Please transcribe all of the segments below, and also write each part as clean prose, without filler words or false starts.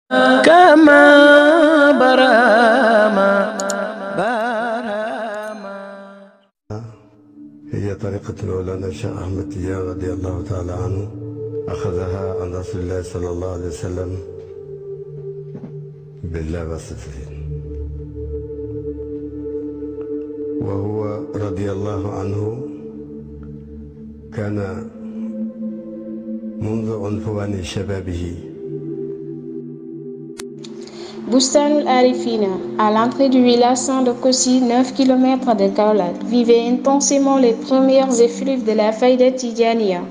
كما براما هي طريقة مولانا الشيخ أحمد تيجان رضي الله تعالى عنه، أخذها عن رسول الله صلى الله عليه وسلم بالله وصفه، وهو رضي الله عنه كان منذ عنفوان شبابه. Bustan al-Arifina, à l'entrée du village saint de Kossi, 9 km de Kaolack, vivaient intensément les premières effluves de la Faïda Tidjaniya.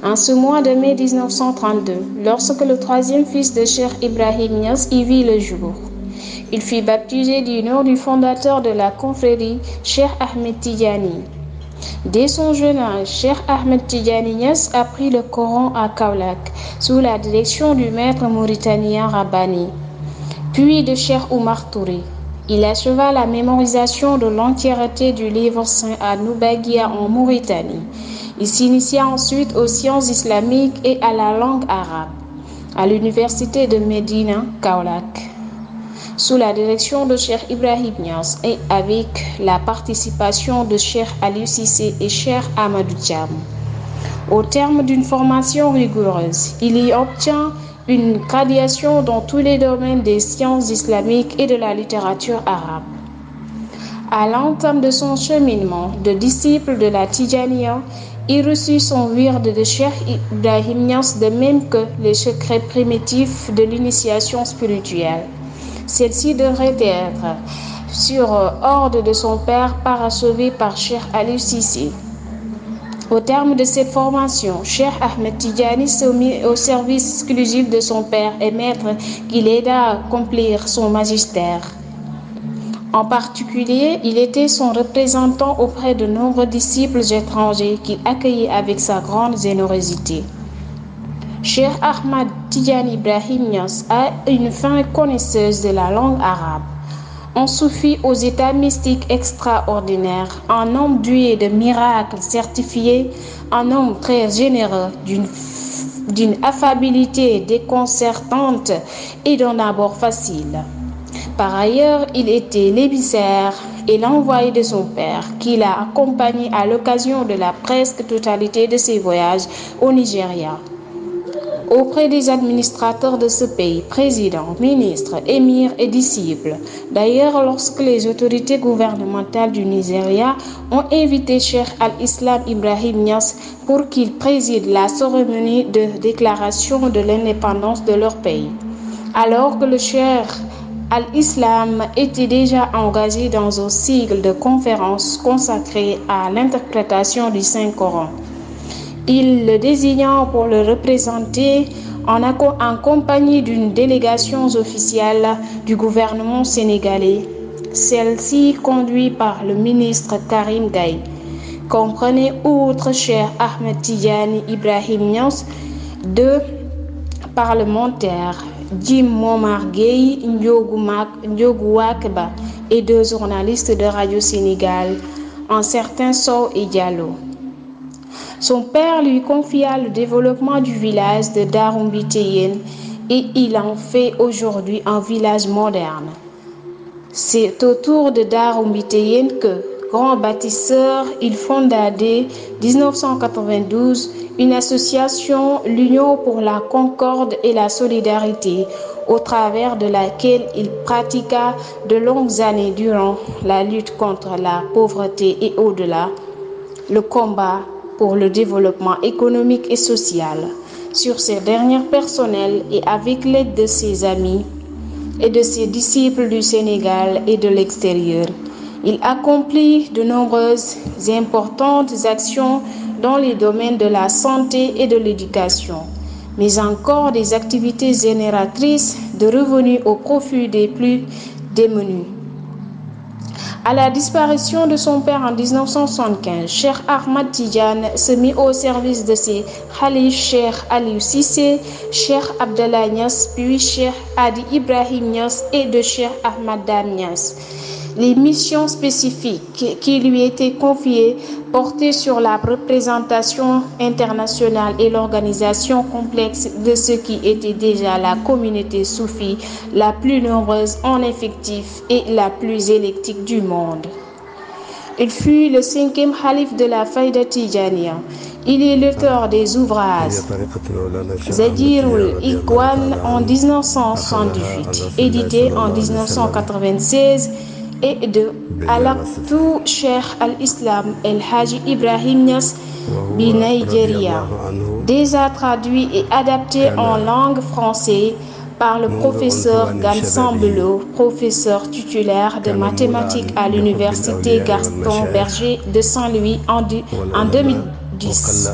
En ce mois de mai 1932, lorsque le troisième fils de Cheikh Ibrahim Niass y vit le jour, il fut baptisé du nom du fondateur de la confrérie, Cheikh Ahmed Tidjani. Dès son jeune âge, Cheikh Ahmed Tidjani Niass apprit le Coran à Kaolack, sous la direction du maître mauritanien Rabbani, puis de Cheikh Oumar Touré. Il acheva la mémorisation de l'entièreté du livre saint à Noubaguia en Mauritanie. Il s'initia ensuite aux sciences islamiques et à la langue arabe à l'université de Médina, Kaolack, sous la direction de Cheikh Ibrahim Niass et avec la participation de Cheikh Aliou Cissé et Cheikh Amadou Thiam. Au terme d'une formation rigoureuse, il y obtient une graduation dans tous les domaines des sciences islamiques et de la littérature arabe. À l'entame de son cheminement de disciple de la Tidjaniya, il reçut son wird de Cheikh Ibrahim Niass, de même que les secrets primitifs de l'initiation spirituelle. Celle-ci devrait être, sur ordre de son père, parachevée par Cheikh Aliou Cissé. Au terme de cette formation, Cheikh Ahmed Tidjani se mit au service exclusif de son père et maître qui l'aida à accomplir son magistère. En particulier, il était son représentant auprès de nombreux disciples étrangers qu'il accueillait avec sa grande générosité. Cheikh Ahmed Tidjani Ibrahim Niass a une fin connaisseuse de la langue arabe. Un soufi aux états mystiques extraordinaires, un homme doué de miracles certifiés, un homme très généreux, d'une affabilité déconcertante et d'un abord facile. Par ailleurs, il était l'émissaire et l'envoyé de son père, qui l'a accompagné à l'occasion de la presque totalité de ses voyages au Nigeria. Auprès des administrateurs de ce pays, présidents, ministres, émirs et disciples. D'ailleurs, lorsque les autorités gouvernementales du Nigeria ont invité Cheikh al-Islam Ibrahim Niass pour qu'il préside la cérémonie de déclaration de l'indépendance de leur pays, alors que le Cheikh al-Islam était déjà engagé dans un cycle de conférences consacrées à l'interprétation du Saint-Coran. Il le désigna pour le représenter en compagnie d'une délégation officielle du gouvernement sénégalais, celle-ci conduite par le ministre Karim Gaye, comprenait outre Cheikh Ahmed Tidjani Ibrahim Niass, deux parlementaires, Jim Momar Gueye Ndiogou Wakba, et deux journalistes de Radio Sénégal, un certain Sow et Diallo. Son père lui confia le développement du village de Darumbiteyen et il en fait aujourd'hui un village moderne. C'est autour de Darumbiteyen que, grand bâtisseur, il fonda dès 1992 une association, l'Union pour la Concorde et la Solidarité, au travers de laquelle il pratiqua de longues années durant la lutte contre la pauvreté et au-delà, le combat pour le développement économique et social. Sur ses dernières personnelles et avec l'aide de ses amis et de ses disciples du Sénégal et de l'extérieur, il accomplit de nombreuses importantes actions dans les domaines de la santé et de l'éducation, mais encore des activités génératrices de revenus au profit des plus démunis. À la disparition de son père en 1975, Cheikh Ahmed Tidjani se mit au service de ses khalifes Cheikh Aliou Cissé, Cheikh Abdallah Niass, puis Cheikh Hadi Ibrahim Niass et de Cheikh Ahmad Dam Niass. Les missions spécifiques qui lui étaient confiées portaient sur la représentation internationale et l'organisation complexe de ce qui était déjà la communauté soufie la plus nombreuse en effectif et la plus éclectique du monde. Il fut le 5e calife de la Faïda Tijaniya. Il est l'auteur des ouvrages Zadirul Ikhwan en 1978, édité en 1996, et de Alaqtu Cheikh al-Islam El Haji Ibrahim Niass bi Nigeria, déjà traduit et adapté en langue française par le professeur Gansambelo, professeur titulaire de mathématiques à l'université Gaston Berger de Saint-Louis en 2010.